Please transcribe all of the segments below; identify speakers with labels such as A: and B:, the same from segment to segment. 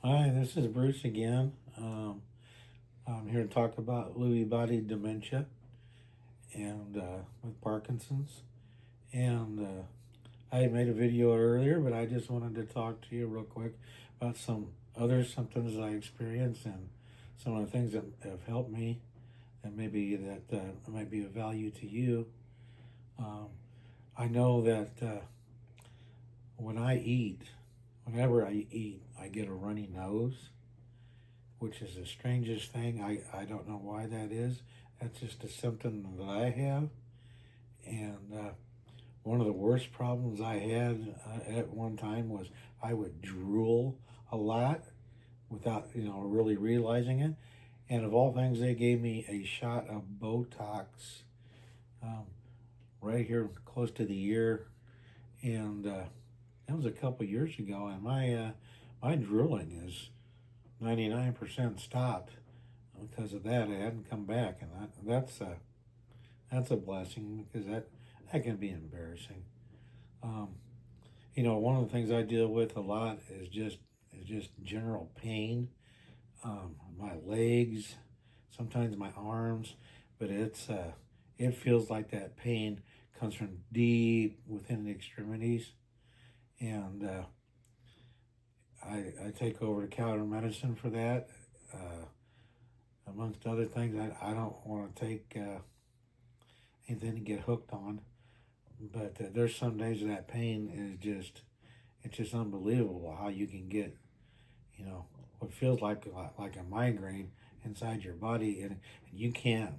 A: Hi, this is Bruce again. I'm here to talk about Lewy body dementia and with Parkinson's. And I made a video earlier, but I just wanted to talk to you real quick about some other symptoms I experience and some of the things that have helped me, and maybe that might be of value to you. Um, I know that when I eat, whenever I eat, I get a runny nose, which is the strangest thing. I don't know why that is. That's just a symptom that I have. And one of the worst problems I had at one time was I would drool a lot without, really realizing it. And of all things, they gave me a shot of Botox um, right here close to the ear. And that was a couple years ago. And my drooling is 99% stopped because of that. I hadn't come back, and that's a blessing because that can be embarrassing. Um, one of the things I deal with a lot is just general pain. My legs, sometimes my arms, but it feels like that pain comes from deep within the extremities, and I take over the counter medicine for that. Uh, Amongst other things, I don't want to take anything to get hooked on. But there's some days that pain is it's just unbelievable how you can get, what feels like a migraine inside your body, and you can't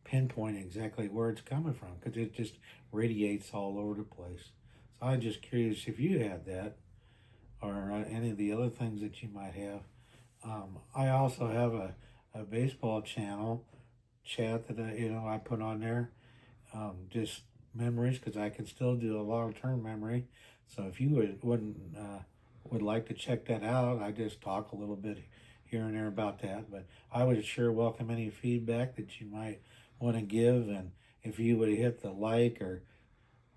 A: pinpoint exactly where it's coming from because it just radiates all over the place. So I'm just curious if you had that or any of the other things that you might have. I also have a baseball channel chat that I put on there, just memories because I can still do a long term memory. So if you would like to check that out, I just talk a little bit here and there about that. But I would sure welcome any feedback that you might want to give, and if you would hit the like or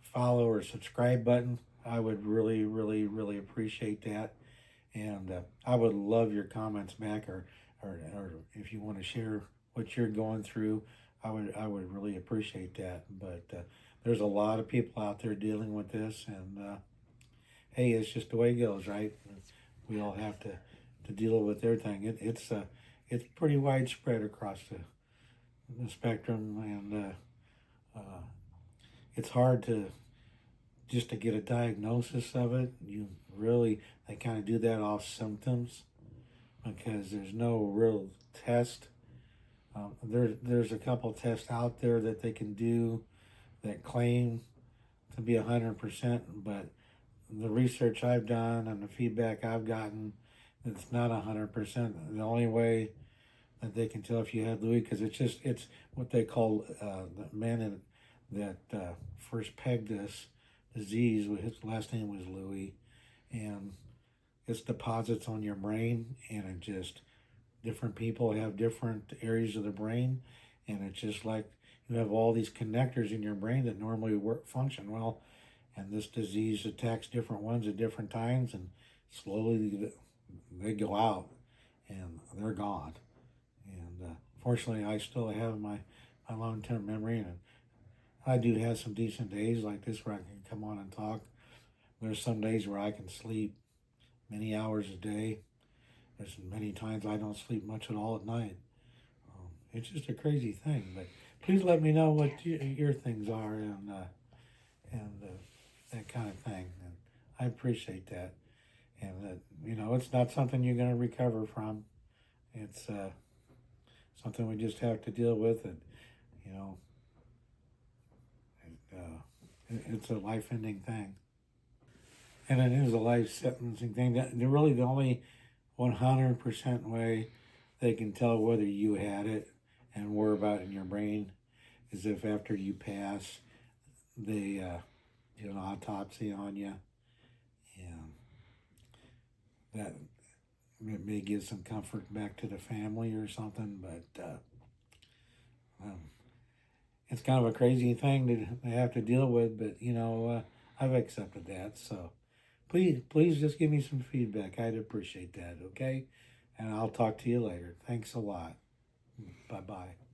A: follow or subscribe button, I would really, really, really appreciate that. And I would love your comments back, or if you want to share what you're going through, I would really appreciate that. But there's a lot of people out there dealing with this, and hey, it's just the way it goes, right? We all have to deal with everything. It's pretty widespread across the spectrum, and it's hard to get a diagnosis of it. They kind of do that off symptoms because there's no real test. There's a couple tests out there that they can do that claim to be 100%, but the research I've done and the feedback I've gotten, it's not 100%. The only way that they can tell if you had Lewy, because it's what they call the man that first pegged this disease. His last name was Lewy, and it's deposits on your brain, and it just different people have different areas of the brain, and it's just like you have all these connectors in your brain that normally function well, and this disease attacks different ones at different times, and slowly they go out and they're gone. And fortunately, I still have my long-term memory, and I do have some decent days like this where I can come on and talk. There's some days where I can sleep many hours a day. There's many times I don't sleep much at all at night. It's just a crazy thing. But please let me know what your things are, and that kind of thing. And I appreciate that. And it's not something you're going to recover from. It's something we just have to deal with. And you know, it's a life-ending thing. And it is a life-sentencing thing. Really, the only 100% way they can tell whether you had it and where about in your brain is if after you pass, they do an autopsy on you, and that may give some comfort back to the family or something. But um, it's kind of a crazy thing to have to deal with. But I've accepted that. So please just give me some feedback. I'd appreciate that, okay? And I'll talk to you later. Thanks a lot. Bye-bye.